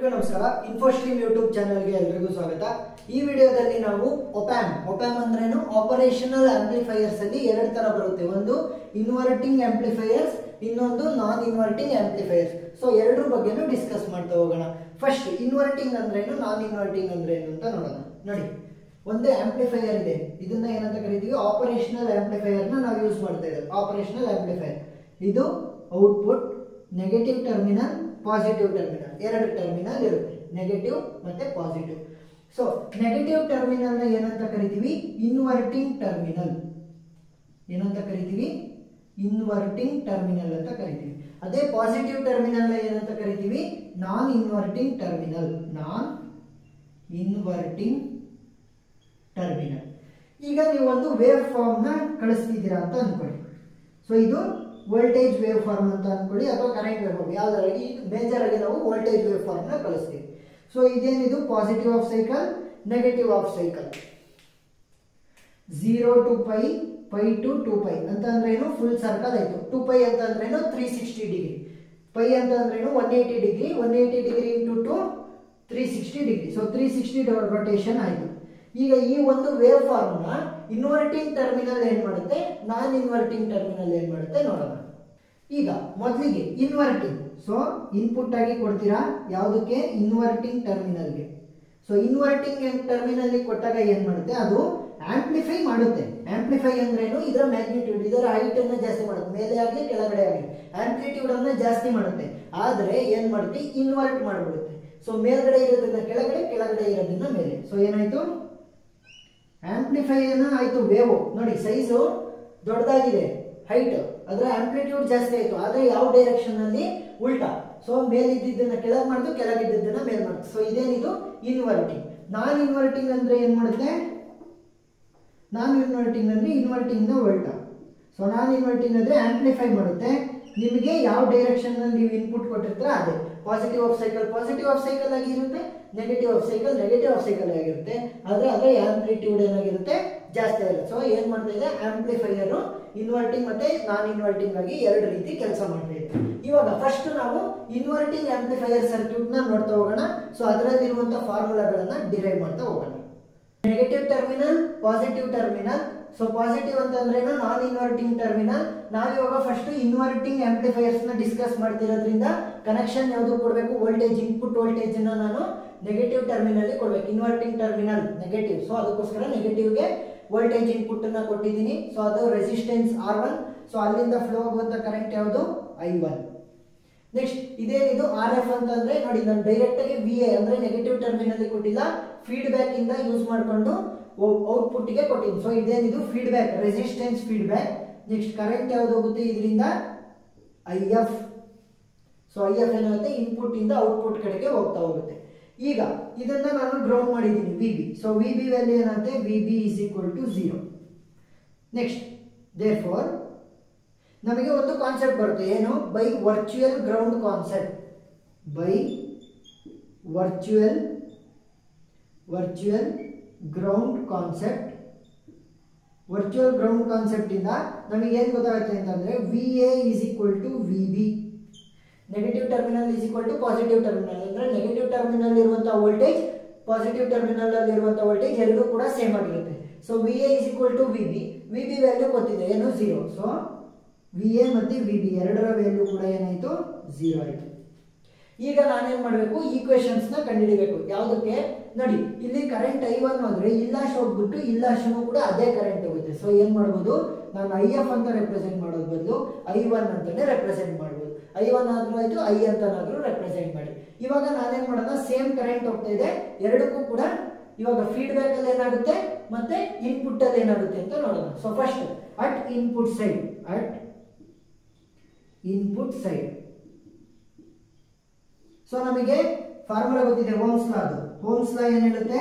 ನಮಸ್ಕಾರ ಇನ್ಫೋಸ್ಟ್ರೀಮ್ ಯೂಟ್ಯೂಬ್ ಚಾನೆಲ್ಗೆ ಎಲ್ಲರಿಗೂ ಸ್ವಾಗತ. ಈ ವಿಡಿಯೋದಲ್ಲಿ ನಾವು ಒಪ್ಯಾಮ್ ಅಂದ್ರೇನು, ಆಪರೇಷನಲ್ ಆಂಪ್ಲಿಫೈಯರ್ಸ್ ಅಲ್ಲಿ ಎರಡು ತರ ಬರುತ್ತೆ. ಒಂದು ಇನ್ವರ್ಟಿಂಗ್ ಆಂಪ್ಲಿಫೈಯರ್ಸ್, ಇನ್ನೊಂದು ನಾನ್ ಇನ್ವರ್ಟಿಂಗ್ ಆಂಪ್ಲಿಫೈಯರ್ಸ್. ಸೊ ಎರಡರ ಬಗ್ಗೆನೂ ಡಿಸ್ಕಸ್ ಮಾಡ್ತಾ ಹೋಗೋಣ. ಫಸ್ಟ್ ಇನ್ವರ್ಟಿಂಗ್ ಅಂದ್ರೇನು, ನಾನ್ ಇನ್ವರ್ಟಿಂಗ್ ಅಂದ್ರೇನು ಅಂತ ನೋಡೋಣ. ನೋಡಿ, ಒಂದೇ ಆಂಪ್ಲಿಫೈಯರ್ ಇದೆ, ಇದನ್ನ ಏನಂತ ಕರಿತೀವಿ, ಆಪರೇಷನಲ್ ಆಂಪ್ಲಿಫೈಯರ್ ನ ನಾವು ಯೂಸ್ ಮಾಡ್ತಾ ಇದ್ದೇವೆ. ಆಪರೇಷನಲ್ ಆಂಪ್ಲಿಫೈಯರ್ ಇದು output negative terminal, positive terminal, ಎರಡು ಟರ್ಮಿನಲ್ ಇರುತ್ತೆ, ನೆಗೆಟಿವ್ ಮತ್ತೆ ಪಾಸಿಟಿವ್. ಸೊ ನೆಗೆಟಿವ್ ಟರ್ಮಿನಲ್ ನ ಏನಂತ ಕರಿತೀವಿ, ಇನ್ವರ್ಟಿಂಗ್ ಟರ್ಮಿನಲ್. ಏನಂತ ಕರಿತೀವಿ, ಇನ್ವರ್ಟಿಂಗ್ ಟರ್ಮಿನಲ್ ಅಂತ ಕರಿತೀವಿ. ಅದೇ ಪಾಸಿಟಿವ್ ಟರ್ಮಿನಲ್ ನ ಏನಂತ ಕರಿತೀವಿ, non inverting terminal. Non inverting terminal. ಈಗ ನೀವು ಒಂದು ವೇವ್ ಫಾರ್ಮ್ ನ ಕಳಿಸ್ತಿದ್ದೀರಾ ಅಂತ ಅನ್ಕೊಳ್ಳಿ. ಸೊ ಇದು ವೋಲ್ಟೇಜ್ ವೇವ್ ಫಾರ್ಮ್ ಅಂತ ಅನ್ಕೊಳ್ಳಿ, ಅಥವಾ ಕರೆಂಟ್ ವೇವ್ ಫಾರ್ಮ್, ಯಾವ್ದಾಗಿ ಮೇಜರ್ ಆಗಿ ನಾವು ವೋಲ್ಟೇಜ್ ವೇವ್ ಫಾರ್ಮ್ ನ ಕಳಿಸ್ತೀವಿ. ಸೊ ಇದೇನಿದು positive half cycle, negative half cycle. 0 to π, π to 2π ಅಂತ ಅಂದ್ರೆ ಏನು, ಫುಲ್ ಸರ್ಕಲ್ ಆಯ್ತು. 2π ಅಂತ ಅಂದ್ರೆ ಏನು, 360 ಡಿಗ್ರಿ. π ಅಂತ ಅಂದ್ರೆ ಏನು, 180 degree. 180 degree into 2 360 degree. So 360 rotation ಆಯ್ತು. ಈಗ ಈ ಒಂದು ವೇವ್ ಫಾರ್ಮ್ ನ ಇನ್ವರ್ಟಿಂಗ್ ಟರ್ಮಿನಲ್ ಏನ್ ಮಾಡುತ್ತೆ, ನಾನ್ ಇನ್ವರ್ಟಿಂಗ್ ಟರ್ಮಿನಲ್ ಏನ್ ಮಾಡುತ್ತೆ ನೋಡೋಣ. ಈಗ ಮೊದಲಿಗೆ ಇನ್ವರ್ಟಿಂಗ್. ಸೊ ಇನ್ಪುಟ್ ಆಗಿ ಕೊಡ್ತೀರಾ ಯಾವುದಕ್ಕೆ, ಇನ್ವರ್ಟಿಂಗ್ ಟರ್ಮಿನಲ್ಗೆ. ಸೊ ಇನ್ವರ್ಟಿಂಗ್ ಟರ್ಮಿನಲ್ ಕೊಟ್ಟಾಗ ಏನ್ ಮಾಡುತ್ತೆ, ಅದು ಆಂಪ್ಲಿಫೈ ಮಾಡುತ್ತೆ. ಆಂಪ್ಲಿಫೈ ಅಂದ್ರೇನು, ಇದರ ಮ್ಯಾಗ್ನಿಟ್ಯೂಡ್, ಇದರ ಹೈಟ್ ಅನ್ನ ಜಾಸ್ತಿ ಮಾಡುತ್ತೆ, ಮೇಲೆ ಆಗಲಿ ಕೆಳಗಡೆ ಆಗಲಿ ಆಂಪ್ಲಿಟ್ಯೂಡ್ ಅನ್ನ ಜಾಸ್ತಿ ಮಾಡುತ್ತೆ. ಆದ್ರೆ ಏನ್ ಮಾಡುತ್ತೆ, ಇನ್ವರ್ಟ್ ಮಾಡಿಬಿಡುತ್ತೆ. ಸೊ ಮೇಲ್ಗಡೆ ಇರೋದನ್ನ ಕೆಳಗಡೆ, ಕೆಳಗಡೆ ಇರೋದನ್ನ ಮೇಲೆ. ಸೊ ಏನಾಯ್ತು, ಆಂಪ್ಲಿಫೈ ಆಯ್ತು. ವೇವ್ ನೋಡಿ, ಸೈಜು ದೊಡ್ಡದಾಗಿದೆ, ಹೈಟ್, ಅದರ ಆಂಪ್ಲಿಟ್ಯೂಡ್ ಜಾಸ್ತಿ ಆಯ್ತು. ಆದ್ರೆ ಯಾವ ಡೈರೆಕ್ಷನ್ ಅಲ್ಲಿ, ಉಲ್ಟಾ. ಸೊ ಮೇಲಿದ್ದನ್ನ ಕೆಳಗೆ ಮಾಡುದು, ಕೆಳಗಿದ್ದನ್ನ ಮೇಲ್ ಮಾಡುದು. ಸೊ ಇದೇನಿದು ಇನ್ವರ್ಟಿಂಗ್. ನಾನ್ ಇನ್ವರ್ಟಿಂಗ್ ಅಂದ್ರೆ ಏನ್ ಮಾಡುತ್ತೆ, ನಾನ್ ಇನ್ವರ್ಟಿಂಗ್ ಅಂದ್ರೆ ಇನ್ವರ್ಟಿಂಗ್ ನ ಉಲ್ಟಾ. ಸೊ ನಾನ್ ಇನ್ವರ್ಟಿಂಗ್ ಅಂದ್ರೆ ಆಂಪ್ಲಿಫೈ ಮಾಡುತ್ತೆ. ನಿಮಗೆ ಯಾವ ಡೈರೆಕ್ಷನ್ ನಲ್ಲಿ ನೀವು ಇನ್ಪುಟ್ ಕೊಟ್ಟಿರ್ತೀರ ಅದೇ. Positive half cycle positive half cycle ಆಗಿರುತ್ತೆ, negative half cycle negative half cycle ಆಗಿರುತ್ತೆ. ಆದ್ರೆ ಅದರ ಆಂಪ್ಲಿಟ್ಯೂಡ್ ಏನಾಗಿರುತ್ತೆ, ಜಾಸ್ತಿ ಆಗಿರುತ್ತೆ. ಸೊ ಏನ್ ಮಾಡ್ತಾ ಇದೆ, ಆಂಪ್ಲಿಫೈಯರ್ ಇನ್ವರ್ಟಿಂಗ್ ಮತ್ತೆ ನಾನ್ ಇನ್ವರ್ಟಿಂಗ್ ಆಗಿ ಎರಡು ರೀತಿ ಕೆಲಸ ಮಾಡ್ತಾ ಇದೆ. ಇವಾಗ ಫಸ್ಟ್ ನಾವು ಇನ್ವರ್ಟಿಂಗ್ ಆಂಪ್ಲಿಫೈಯರ್ ಸರ್ಕ್ಯೂಟ್ ನ ನೋಡ್ತಾ ಹೋಗೋಣ. ಸೊ ಅದರಲ್ಲಿರುವಂತಹ ಫಾರ್ಮುಲಾಗಳನ್ನ ಡಿರೈವ್ ಮಾಡ್ತಾ ಹೋಗೋಣ. Negative terminal, positive terminal. So positive ಅಂತಂದ್ರೆ ನಾನ್ ಇನ್ವರ್ಟಿಂಗ್ ಟರ್ಮಿನಲ್. ನಾವಿವಾಗ ಫಸ್ಟ್ ಇನ್ವರ್ಟಿಂಗ್ ಆಂಪ್ಲಿಫೈಯರ್ಸ್ ನ ಡಿಸ್ಕಸ್ ಮಾಡ್ತಿರೋದ್ರಿಂದ ಕನೆಕ್ಷನ್ ಯಾವುದು ಕೊಡಬೇಕು, ವೋಲ್ಟೇಜ್, ಇನ್ಪುಟ್ ವೋಲ್ಟೇಜ್ ಅನ್ನ ನಾನು ನೆಗೆಟಿವ್ ಟರ್ಮಿನಲ್ ಕೊಡ್ಬೇಕು. Inverting terminal negative. ಸೊ ಅದಕ್ಕೋಸ್ಕರ ನೆಗೆಟಿವ್ ಗೆ ವೋಲ್ಟೇಜ್ ಇನ್ಪುಟ್ ಅನ್ನ ಕೊಟ್ಟಿದ್ದೀನಿ. ಸೊ ಅದು ರೆಸಿಸ್ಟೆನ್ಸ್ R1. ಸೊ ಅಲ್ಲಿಂದ ಫ್ಲೋ ಆಗುವಂತ ಕರೆಂಟ್ ಯಾವುದು, I1. ನೆಕ್ಸ್ಟ್ ಇದೇನಿದು RF ಅಂತಂದ್ರೆ ನೋಡಿ, ನಾನು ಡೈರೆಕ್ಟ್ ಆಗಿ VA ಅಂದ್ರೆ ನೆಗೆಟಿವ್ ಟರ್ಮಿನಲ್ ಕೊಟ್ಟಿಲ್ಲ, ಫೀಡ್ಬ್ಯಾಕ್ ಇಂದ ಯೂಸ್ ಮಾಡಿಕೊಂಡು ಔಟ್ಪುಟ್ ಗೆ ಕೊಟ್ಟಿದ್ದೀನಿ. ಸೊ ಇದೇನಿದು feedback, resistance feedback. Next current ಯಾವ್ದು ಹೋಗುತ್ತೆ ಇದರಿಂದ, IF. ಸೊ IF ಏನಾಗುತ್ತೆ, ಇನ್ಪುಟ್ ಇಂದ ಔಟ್ಪುಟ್ ಕಡೆಗೆ ಹೋಗ್ತಾ ಹೋಗುತ್ತೆ. ಈಗ ಇದನ್ನ ನಾನು ಗ್ರೌಂಡ್ ಮಾಡಿದ್ದೀನಿ, VB. ಸೊ VB ವ್ಯಾಲ್ಯೂ ಏನಾಗುತ್ತೆ, VB is equal to 0. Next therefore ನಮಗೆ ಒಂದು ಕಾನ್ಸೆಪ್ಟ್ ಬರುತ್ತೆ, ಏನು, by virtual ground concept. By virtual ground concept. Virtual ground concept ಇಂದ ನಮಗೆ ಏನ್ ಗೊತ್ತಾಗುತ್ತೆ ಅಂತಂದ್ರೆ, VA is equal to VB. Negative terminal is equal to positive terminal. ಅಂದ್ರೆ ನೆಗೆಟಿವ್ ಟರ್ಮಿನಲ್ ಇರುವಂತಹ ವೋಲ್ಟೇಜ್, ಪಾಸಿಟಿವ್ ಟರ್ಮಿನಲ್ ಅಲ್ಲಿ ಇರುವಂತಹ ವೋಲ್ಟೇಜ್ ಎರಡೂ ಕೂಡ ಸೇಮ್ ಆಗಿರುತ್ತೆ. So VA is equal to VB. VB value ಗೊತ್ತಿದೆ, ಏನು, 0. ಸೊ VA ಮತ್ತೆ VB ಎರಡರ ವ್ಯಾಲ್ಯೂ ಕೂಡ ಏನಾಯ್ತು, 0 ಆಯ್ತು. ಈಗ ನಾನೇನ್ ಮಾಡಬೇಕು, ಈಕ್ವೇಶನ್ಸ್ ನ ಕಂಡುಹಿಡಿಯಬೇಕು. ಯಾವುದಕ್ಕೆ ನೋಡಿ, ಇಲ್ಲಿ ಕರೆಂಟ್ I1 ಅಂದ್ರೆ ಇಲ್ಲಾಶ್ ಹೋಗ್ಬಿಟ್ಟು ಇಲ್ಲಾಶನು ಕೂಡ ಅದೇ ಕರೆಂಟ್ ಹೋಗುತ್ತೆ. ಸೊ ಏನ್ ಮಾಡ್ಬೋದು, ನಾನು IF ಅಂತ ರೆಪ್ರೆಸೆಂಟ್ ಮಾಡೋದ್ ಬದಲು I1 ಅಂತಾನೆ ರೆಪ್ರೆಸೆಂಟ್ ಮಾಡ್ಬೋದು. I1 ಆದ್ರೂ ಆಯ್ತು, I ಅಂತನಾದ್ರೂ ರೆಪ್ರೆಸೆಂಟ್ ಮಾಡಿ. ಇವಾಗ ನಾನೇನ್ ಮಾಡೋಣ, ಸೇಮ್ ಕರೆಂಟ್ ಹೋಗ್ತಾ ಇದೆ ಎರಡಕ್ಕೂ ಕೂಡ. ಇವಾಗ ಫೀಡ್ಬ್ಯಾಕ್ ಅಲ್ಲಿ ಏನಾಗುತ್ತೆ ಮತ್ತೆ ಇನ್ಪುಟ್ ಅಲ್ಲಿ ಏನಾಗುತ್ತೆ ಅಂತ ನೋಡೋಣ. So first at input side. So ನಮಗೆ ಫಾರ್ಮುಲಾ ಗೊತ್ತಿದೆ, ಓಮ್ಸ್ ಲಾ. ಅದು ಓಮ್ಸ್ ಲಾ ಏನ್ ಹೇಳುತ್ತೆ,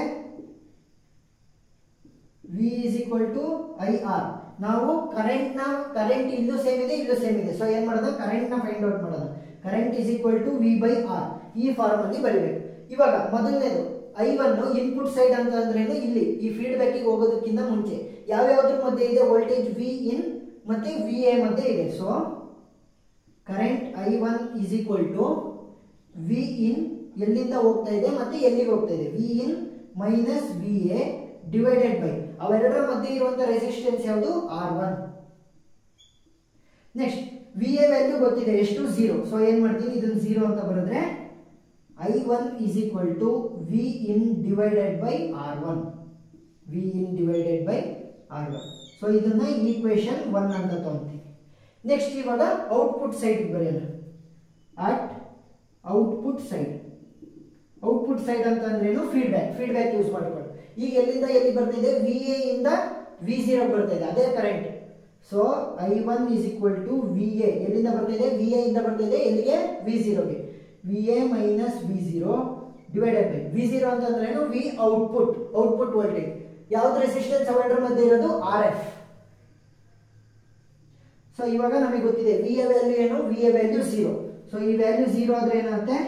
V is equal to IR. ನಾವು ಕರೆಂಟ್ ಇಲ್ಲೂ ಸೇಮ್ ಇದೆ, ಇಲ್ಲೂ ಸೇಮ್ ಇದೆ. ಸೊ ಏನ್ ಮಾಡೋಣ, ಕರೆಂಟ್ ನ ಫೈಂಡ್ ಔಟ್ ಮಾಡೋಣ. Current is equal to V/R. ಈ ಫಾರ್ಮ್ ಅಲ್ಲಿ ಬರೀಬೇಕು. ಇವಾಗ ಮೊದಲನೇದು I1 ಇನ್ಪುಟ್ ಸೈಡ್ ಅಂತ ಅಂದ್ರೇನು, ಇಲ್ಲಿ ಈ ಫೀಡ್ಬ್ಯಾಕ್ ಗೆ ಹೋಗೋದಕ್ಕಿಂತ ಮುಂಚೆ ಯಾವ್ಯಾವ್ದ್ರ ಮಧ್ಯೆ ಇದೆ, ವೋಲ್ಟೇಜ್ V in ಮತ್ತೆ VA ಮಧ್ಯೆ ಇದೆ. So current I1 is equal to V in ಎಲ್ಲಿಂದ ಹೋಗ್ತಾ ಇದೆ ಮತ್ತೆ ಎಲ್ಲಿಗೆ ಹೋಗ್ತಾ ಇದೆ, V in minus V A divided by ಅವೆರಡರ ಮಧ್ಯೆ ಇರುವಂತ ರೆಸಿಸ್ಟೆನ್ಸ್ ಯಾವುದು, R1. Next we A value ಗೊತ್ತಿದೆ ಎಷ್ಟು, 0. ಸೊ ಏನ್ ಮಾಡ್ತೀನಿ, ಇದನ್ನ 0 ಅಂತ ಬರೆದ್ರೆ I1 is equal to V in divided by R1. V in divided by R1. So ಇದನ್ನ ಈಕ್ವೇಶನ್ 1 ಅಂತ ತಗೊಂತೀನಿ. ನೆಕ್ಸ್ಟ್ ಇವಾಗ ಔಟ್ಪುಟ್ ಸೈಡ್ ಬರೆಯೋಣ. ಅಟ್ ಔಟ್ಪುಟ್ ಸೈಡ್ ಅಂತ ಅಂದ್ರೇನು, ಫೀಡ್ಬ್ಯಾಕ್ ಯೂಸ್ ಮಾಡ್ಕೊಳ್ಳಿ. ಈಗ ಎಲ್ಲಿಂದ ಎಲ್ಲಿ ಬರ್ತಿದೆ, ವಿ ಎ ಇಂದ V0 ಬರ್ತಾ ಇದೆ, ಅದೇ current. So I1 is equal to VA ಎಲ್ಲಿಂದ ಬರ್ತಿದೆ, VA ಇಂದ ಬರ್ತಿದೆ ಎಲ್ಲಿಗೆ, V0ಗೆ. VA minus V0 divided by V0 ಅಂತಂದ್ರೇನು, V ಔಟ್ಪುಟ್ ವೋಲ್ಟೇಜ್. ಯಾವ್ದು ರೆಸಿಸ್ಟೆನ್ಸ್ ಅವೆರಡರ ಮಧ್ಯೆ ಇರೋದು, RF. ಸೊ ಇವಾಗ ನಮಗೆ ಗೊತ್ತಿದೆ VA ವ್ಯಾಲ್ಯೂ ಏನು, VA ವ್ಯಾಲ್ಯೂ 0. ಸೊ ಈ ವ್ಯಾಲ್ಯೂ 0 ಆದ್ರೆ ಏನಾಗುತ್ತೆ,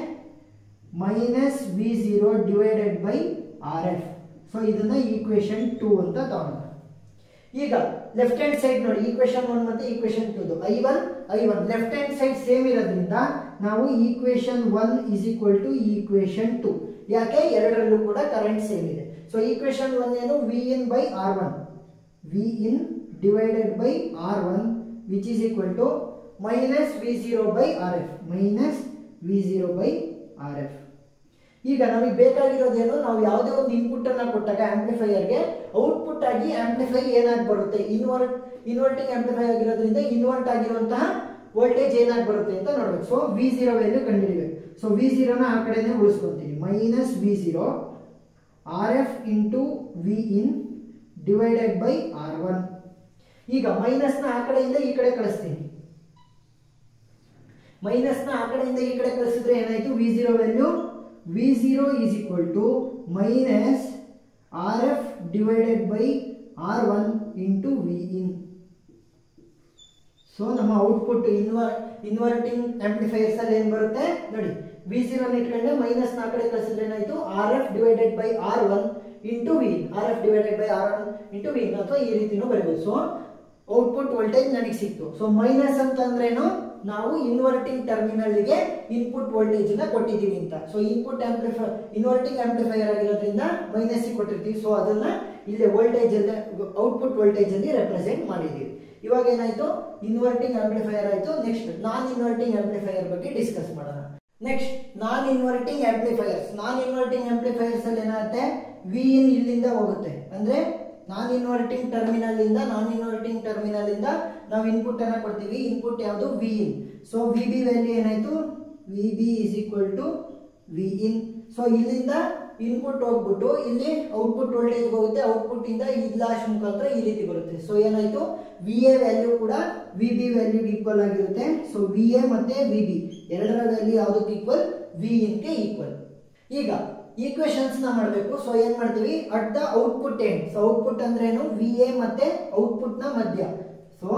minus V0 divided by RF. So ಇದನ್ನ ಈಕ್ವೇಶನ್ 2 ಅಂತ ತಗೊಳ್ಳೋಣ. ಈಗ ಲೆಫ್ಟ್ ಹ್ಯಾಂಡ್ ಸೈಡ್ ನೋಡಿ, ಈಕ್ವೇಶನ್ 1 ಮತ್ತೆ equation 2 I1 left hand side same ಇರೋದ್ರಿಂದ ನಾವು equation 1 is equal to equation 2. ಯಾಕೆ, ಎರಡರಲ್ಲೂ ಕೂಡ ಕರೆಂಟ್ ಸೇಮ್ ಇದೆ. ಸೊ ಈಕ್ವೇಶನ್ 1 ಏನು, V in by R1, V in divided by R1 which is equal to minus V0 by RF, minus V0 by RF. ಈಗ ನಮಗೆ ಬೇಕಾಗಿರೋದೇನು, ನಾವು ಯಾವುದೇ ಒಂದು ಇನ್ಪುಟ್ ಅನ್ನ ಕೊಟ್ಟಾಗ ಆಂಪ್ಲಿಫೈಯರ್ಗೆ ಔಟ್ಪುಟ್ ಆಗಿ ಆಂಪ್ಲಿಫೈ ಏನಾಗಿ ಬರುತ್ತೆ, ಇನ್ವರ್ಟಿಂಗ್ ಆಂಪ್ಲಿಫೈ ಆಗಿರೋದ್ರಿಂದ ಇನ್ವರ್ಟ್ ಆಗಿರುವಂತಹ ವೋಲ್ಟೇಜ್ ಏನಾಗಿ ಬರುತ್ತೆ ಅಂತ ನೋಡ್ಬೇಕು. ಸೊ V0 ವ್ಯಾಲ್ಯೂ ಕಂಡುಹಿಡಿಬೇಕು. ಸೊ V0 ನ ಆ ಕಡೆನೇ ಉಳಿಸ್ಕೊಂತೀನಿ, minus V0 RF into V in divided by R1. ಈಗ ಮೈನಸ್ ನ ಆ ಕಡೆಯಿಂದ ಈ ಕಡೆ ಕಳಿಸ್ತೀನಿ, ಕಳಿಸಿದ್ರೆ ಏನಾಯ್ತು, V0 value V0 is equal to minus RF divided by R1 into V in. So ನಮ್ಮ ಔಟ್ಪುಟ್ ಇನ್ವರ್ಟಿಂಗ್ ಆಂಪ್ಲಿಫೈಯರ್ಸ್ ಅಲ್ಲಿ ಏನ್ ಬರುತ್ತೆ ನೋಡಿ, V0 ಇಟ್ಕೊಂಡೆ ಮೈನಸ್ ನ ಕಡೆ ಕಳಿಸಿದ್ರೆ ಏನಾಯ್ತು, RF divided by R1 into V in, RF divided by R1 into V in ಅಥವಾ ಈ ರೀತಿನೂ ಬರೀಬಹುದು. ಸೊ ಔಟ್ಪುಟ್ ವೋಲ್ಟೇಜ್ ನನಗೆ ಸಿಕ್ತು. ಸೊ ಮೈನಸ್ ಅಂತ ಅಂದ್ರೇನು, ನಾವು ಇನ್ವರ್ಟಿಂಗ್ ಟರ್ಮಿನಲ್ ಗೆ ಇನ್ಪುಟ್ ವೋಲ್ಟೇಜ್ ಅನ್ನ ಕೊಟ್ಟಿದ್ದೀವಿ ಅಂತ. ಸೊ ಇನ್ವರ್ಟಿಂಗ್ ಆಂಪ್ಲಿಫೈಯರ್ ಆಗಿರೋದ್ರಿಂದ ಮೈನಸ್ ಕೊಟ್ಟಿರ್ತೀವಿ. ಸೊ ಅದನ್ನ ಇಲ್ಲಿ ವೋಲ್ಟೇಜ್ ಅಲ್ಲಿ, ಔಟ್ಪುಟ್ ವೋಲ್ಟೇಜ್ ಅಲ್ಲಿ ರೆಪ್ರೆಸೆಂಟ್ ಮಾಡಿದೀವಿ. ಇವಾಗ ಏನಾಯ್ತು, ಇನ್ವರ್ಟಿಂಗ್ ಆಂಪ್ಲಿಫೈಯರ್ ಆಯ್ತು. ನೆಕ್ಸ್ಟ್ ನಾನ್ ಇನ್ವರ್ಟಿಂಗ್ ಆಂಪ್ಲಿಫೈಯರ್ ಬಗ್ಗೆ ಡಿಸ್ಕಸ್ ಮಾಡೋಣ. ನೆಕ್ಸ್ಟ್ ನಾನ್ ಇನ್ವರ್ಟಿಂಗ್ ಆಂಪ್ಲಿಫೈಯರ್ಸ್ ಅಲ್ಲಿ ಏನಾಗುತ್ತೆ, ವಿ ಇನ್ ಇಲ್ಲಿಂದ ಹೋಗುತ್ತೆ, ಅಂದ್ರೆ ನಾನ್ ಇನ್ವರ್ಟಿಂಗ್ ಟರ್ಮಿನಲ್ ಇಂದ ನಾವು ಇನ್ಪುಟ್ ಅನ್ನ ಕೊಡ್ತೀವಿ. ಇನ್ಪುಟ್ ಯಾವುದು, V in. So V B value ಏನಾಯ್ತು, V B is equal to V in. So ಇಲ್ಲಿಂದ ಇನ್ಪುಟ್ ಹೋಗ್ಬಿಟ್ಟು ಇಲ್ಲಿ ಔಟ್ಪುಟ್ ವೋಲ್ಟೇಜ್ ಹೋಗುತ್ತೆ, ಔಟ್ಪುಟ್ ಇಂದ ಈ ಲಾಶ್ ಮುಖಾಂತರ ಈ ರೀತಿ ಬರುತ್ತೆ. ಸೊ ಏನಾಯ್ತು, ವಿ ಎ ವ್ಯಾಲ್ಯೂ ಕೂಡ ವಿ ಬಿ ವ್ಯಾಲ್ಯೂ ಈಕ್ವಲ್ ಆಗಿರುತ್ತೆ. ಸೊ ವಿ ಎ ಮತ್ತೆ ವಿ ಬಿ ಎರಡರ ವ್ಯಾಲ್ಯೂ ಯಾವುದಕ್ಕೆ ಈಕ್ವಲ್, ವಿ ಇನ್ ಗೆ ಈಕ್ವಲ್. ಈಗ ಈಕ್ವೇಶನ್ಸ್ ನ ಮಾಡಬೇಕು. ಸೊ ಏನ್ ಮಾಡ್ತೀವಿ, at the output end. So output ಅಂದ್ರೆ ಏನು, ವಿ ಎ ಮತ್ತೆ ಔಟ್ಪುಟ್ ನ ಮಧ್ಯ. So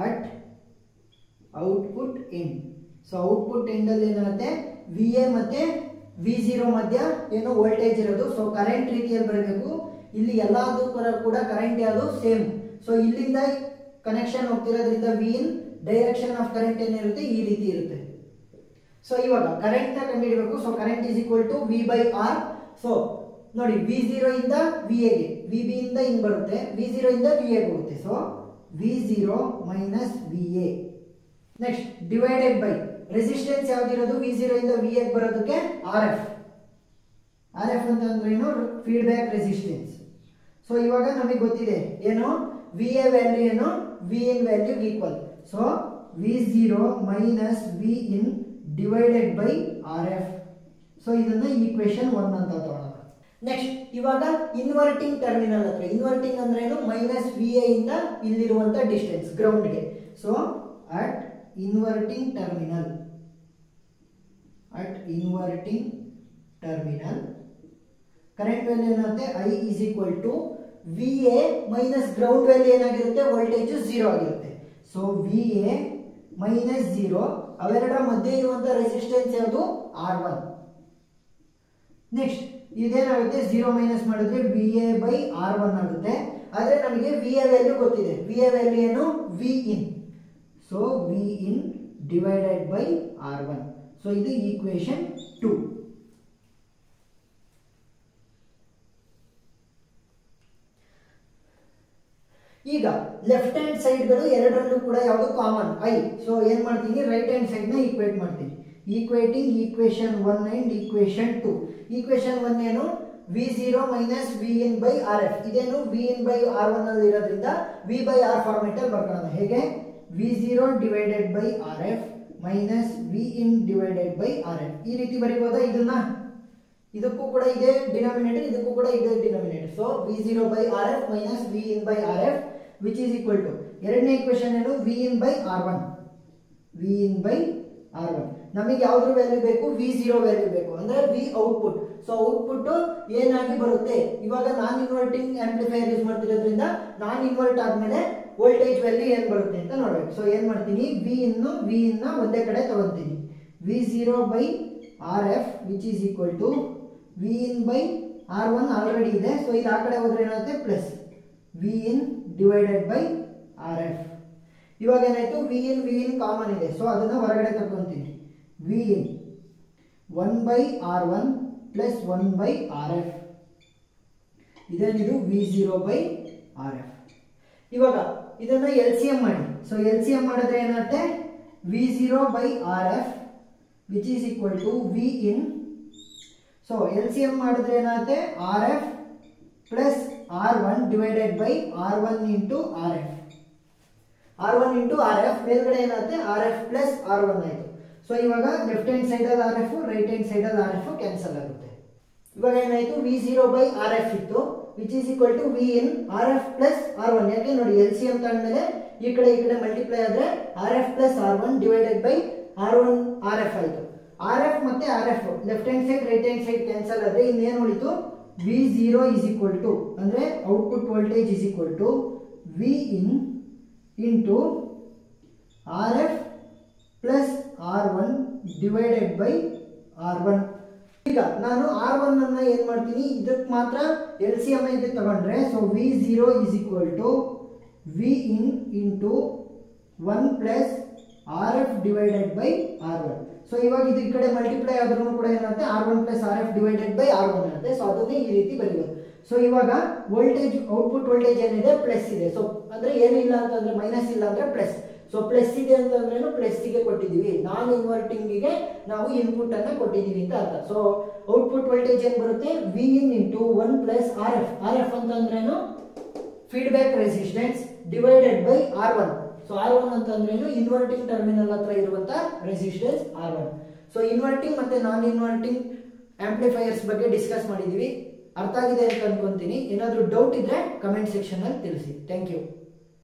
at output end. So output end ಅಲ್ಲಿ ಏನಾಗುತ್ತೆ, ವಿ ಎ ಮತ್ತೆ V0 ಮಧ್ಯ ಏನು ವೋಲ್ಟೇಜ್ ಇರೋದು. ಸೊ ಕರೆಂಟ್ ರೀತಿಯಲ್ಲಿ ಬರಬೇಕು. ಇಲ್ಲಿ ಎಲ್ಲಾದ್ರೂ ಕೂಡ ಕರೆಂಟ್ ಯಾವುದು, ಸೇಮ್. ಸೊ ಇಲ್ಲಿಂದ ಕನೆಕ್ಷನ್ ಹೋಗ್ತಿರೋದ್ರಿಂದ V in direction of current ಏನಿರುತ್ತೆ, ಈ ರೀತಿ ಇರುತ್ತೆ. ಸೊ ಇವಾಗ ಕರೆಂಟ್ ನ ಕಂಡುಹಿಡಬೇಕು. So current is equal to V by R. So ನೋಡಿ, V0 ಇಂದ ವಿ ಎಗೆ, ವಿ ಬಿ ಇಂದ ಹಿಂಗ್ ಬರುತ್ತೆ, V0 ಇಂದ ವಿ ಎಗೆ ಹೋಗುತ್ತೆ. So V0 minus V A. Next divided by resistance ಯಾವ್ದಿರೋದು, V0 ಇಂದ ವಿ ಎಗೆ ಬರೋದಕ್ಕೆ RF ಅಂತ ಅಂದ್ರೆ ಏನು, ಫೀಡ್ಬ್ಯಾಕ್ ರೆಸಿಸ್ಟೆನ್ಸ್. ಸೊ ಇವಾಗ ನಮಗೆ ಗೊತ್ತಿದೆ ಏನು, ವಿ ಎ ವ್ಯಾಲ್ಯೂ ಏನು, V in value equal. So V0 minus V in divided by RF. So ಇದನ್ನ ಈಕ್ವೇಶನ್ 1 ಅಂತ ತಗೊಳ್ಳೋಣ. ನೆಕ್ಸ್ಟ್ ಇವಾಗ ಇನ್ವರ್ಟಿಂಗ್ ಟರ್ಮಿನಲ್ ಹತ್ರ, ಇನ್ವರ್ಟಿಂಗ್ ಅಂದ್ರೆ ಏನು, ಮೈನಸ್ ವಿ ಎ ಇಂದ ಇಲ್ಲಿರುವಂತ ಡಿಸ್ಟೆನ್ಸ್ ಗ್ರೌಂಡ್ಗೆ. So at inverting terminal current value ಏನಾಗುತ್ತೆ, I is equal to VA minus ground value ಏನಾಗಿರುತ್ತೆ, ವೋಲ್ಟೇಜ್ 0 ಆಗಿರುತ್ತೆ. ಸೊ VA ಮೈನಸ್ 0, ಅವೆರಡರ ಮಧ್ಯೆ ಇರುವಂತ ರೆಸಿಸ್ಟೆನ್ಸ್ ಯಾವುದು, R1. ನೆಕ್ಸ್ಟ್ ಇದೇನಾಗುತ್ತೆ, 0 ಮೈನಸ್ ಮಾಡಿದ್ರೆ VA ಬೈ R1 ಆಗುತ್ತೆ. ಆದ್ರೆ ನಮಗೆ VA ವ್ಯಾಲ್ಯೂ ಗೊತ್ತಿದೆ. VA ವ್ಯಾಲ್ಯೂ ಏನು, V in. So V in divided by R1. So ಇದು ಈಕ್ವೇಶನ್ 2. ಈಗ ಲೆಫ್ಟ್ ಹ್ಯಾಂಡ್ ಸೈಡ್ಗಳು ಎರಡರಲ್ಲೂ ಕೂಡ ಯಾವುದು ಕಾಮನ್ ಐ. ಸೊ ಏನ್ ಮಾಡ್ತೀನಿ, ರೈಟ್ ಹ್ಯಾಂಡ್ ಸೈಡ್ ನ ಈಕ್ವೇಟ್ ಮಾಡ್ತೀನಿ. Equating equation 1 and equation 2. Equation 1 ಏನು, V0 minus Vin by RF. ಇದೇನು Vin ಬೈ R1 ಅಲ್ಲಿ ಇರೋದ್ರಿಂದ V ಬೈ R ಫಾರ್ಮೆಟ್ ಅಲ್ಲಿ ಬರ್ಕೊಳ್ಳೋಣ. ಹೇಗೆ, V0 divided by RF minus Vin divided by RF. ಈ ರೀತಿ ಬರೀಬೋದಾ ಇದನ್ನ? ಇದಕ್ಕೂ ಕೂಡ ಇದೆ ಡಿನಾಮಿನೇಟರ್, ಇದಕ್ಕೂ ಕೂಡ ಇದೆ denominator. So V0 by RF minus Vin by RF which is equal to, ಎರಡನೇ ಈಕ್ವೇಶನ್ ಏನು, Vin by R1. Vin by R1 ನಮಗೆ ಯಾವ್ದ್ರ ವ್ಯಾಲ್ಯೂ ಬೇಕು, V0 ವ್ಯಾಲ್ಯೂ ಬೇಕು, ಅಂದ್ರೆ V ಔಟ್ಪುಟ್. ಸೊ ಔಟ್ಪುಟ್ ಏನಾಗಿ ಬರುತ್ತೆ, ಇವಾಗ ನಾನ್ ಇನ್ವರ್ಟಿಂಗ್ ಆಂಪ್ಲಿಫೈಯರ್ ಯೂಸ್ ಮಾಡ್ತಿರೋದ್ರಿಂದ ನಾನ್ ಇನ್ವರ್ಟ್ ಆದ್ಮೇಲೆ ವೋಲ್ಟೇಜ್ ವ್ಯಾಲ್ಯೂ ಏನ್ ಬರುತ್ತೆ ಅಂತ ನೋಡ್ಬೇಕು. ಸೊ ಏನ್ ಮಾಡ್ತೀನಿ, Vin ನ ಒಂದೇ ಕಡೆ ತಗೊಂತೀನಿ. V0 by RF which is equal to Vin by R1 already ಇದೆ. ಸೊ ಇದು ಆ ಕಡೆ ಹೋದ್ರೆ ಏನಾಗುತ್ತೆ, plus Vin divided by RF. ಇವಾಗ ಏನಾಯ್ತು, Vin ಕಾಮನ್ ಇದೆ. ಸೊ ಅದನ್ನ ಹೊರಗಡೆ ತಗೊಂತೀನಿ. Vin 1 by R1 plus 1 by RF. ಇದೇನಿದು V0 ಬೈ RF. ಇವಾಗ ಇದನ್ನ LCM ಮಾಡಿ. ಸೊ LCM ಮಾಡಿದ್ರೆ ಏನಾಗುತ್ತೆ, V0 by RF which is equal to Vin. So LCM ಮಾಡಿದ್ರೆ ಏನಾಗುತ್ತೆ, RF plus R1 divided by R1 into RF. R1 into RF ಮೇಲ್ಗಡೆ ಏನಾಗುತ್ತೆ, RF ಪ್ಲಸ್ R1 ಆಯಿತು. ಸೊ ಇವಾಗ ಲೆಫ್ಟ್ ಹ್ಯಾಂಡ್ ಸೈಡ್ ಅಲ್ಲಿ RF, ರೈಟ್ ಹ್ಯಾಂಡ್ ಸೈಡ್ ಅಲ್ಲಿ RF cancel ಆಗುತ್ತೆ. ಇವಾಗ ಏನಾಯ್ತು, V0 ಬೈ RF ಇತ್ತು which is equal to Vin RF plus R1. ಯಾಕೆ ನೋಡಿ, LCM ತಗೊಂಡ್ಮೇಲೆ ಈ ಕಡೆ ಮಲ್ಟಿಪ್ಲೈ ಆದ್ರೆ RF plus R1 divided by R1 RF ಆಯಿತು. RF ಮತ್ತೆ RF left hand side right hand side cancel ಆದ್ರೆ ಇನ್ನೇನು ಉಳಿತು, V0 ಇಸ್ ಈಕ್ವಲ್ ಟು, ಅಂದ್ರೆ output voltage is equal to Vin into RF plus R1 divided by R1. ಈಗ ನಾನು R1 ಅನ್ನ ಏನ್ ಮಾಡ್ತೀನಿ, ಇದಕ್ಕೆ ಮಾತ್ರ LCM ಇದಕ್ಕೆ ತಗೊಂಡ್ರೆ, so V0 is equal to Vin into 1 plus RF divided by R1. So ಇವಾಗ ಇದು ಈ ಕಡೆ ಮಲ್ಟಿಪ್ಲೈ ಆದ್ರೂ ಕೂಡ ಏನಾಗುತ್ತೆ, R1 plus RF divided by R1 ಆಗುತ್ತೆ. ಸೊ ಅದನ್ನೇ ಈ ರೀತಿ ಬರೀಬೋದು. ಸೊ ಇವಾಗ ವೋಲ್ಟೇಜ್, ಔಟ್ಪುಟ್ ವೋಲ್ಟೇಜ್ ಏನಿದೆ, ಪ್ಲಸ್ ಇದೆ. ಸೊ ಅಂದ್ರೆ ಏನಿಲ್ಲ ಅಂತಂದ್ರೆ ಮೈನಸ್ ಇಲ್ಲ ಅಂದ್ರೆ ಪ್ಲಸ್. ಸೊ ಪ್ಲಸ್ ಇದೆ ಅಂತಂದ್ರೆ ಪ್ಲಸ್ ಗೆ ಕೊಟ್ಟಿದೀವಿ, ನಾನ್ ಇನ್ವರ್ಟಿಂಗ್ ಗೆ ನಾವು ಇನ್ಪುಟ್ ಅನ್ನ ಕೊಟ್ಟಿದೀವಿ ಅಂತ ಅರ್ಥ. ಸೊ ಔಟ್ಪುಟ್ ವೋಲ್ಟೇಜ್ ಏನ್ ಬರುತ್ತೆ, Vin into 1 plus RF. RF ಅಂತಂದ್ರೇನು, feedback resistance divided by R1. So R1 ಅಂತಂದ್ರೇನು, ಇನ್ವರ್ಟಿಂಗ್ ಟರ್ಮಿನಲ್ ಹತ್ರ ಇರುವಂತ ರೆಸಿಸ್ಟೆನ್ಸ್ R1. ಸೊ ಇನ್ವರ್ಟಿಂಗ್ ಮತ್ತೆ ನಾನ್ ಇನ್ವರ್ಟಿಂಗ್ ಆಂಪ್ಲಿಫೈಯರ್ಸ್ ಬಗ್ಗೆ ಡಿಸ್ಕಸ್ ಮಾಡಿದೀವಿ. ಅರ್ಥ ಆಗಿದೆ ಅಂತ ಅನ್ಕೊಂತೀನಿ. ಏನಾದರೂ ಡೌಟ್ ಇದ್ರೆ ಕಮೆಂಟ್ ಸೆಕ್ಷನ್ ಅಲ್ಲಿ ತಿಳಿಸಿ. Thank you.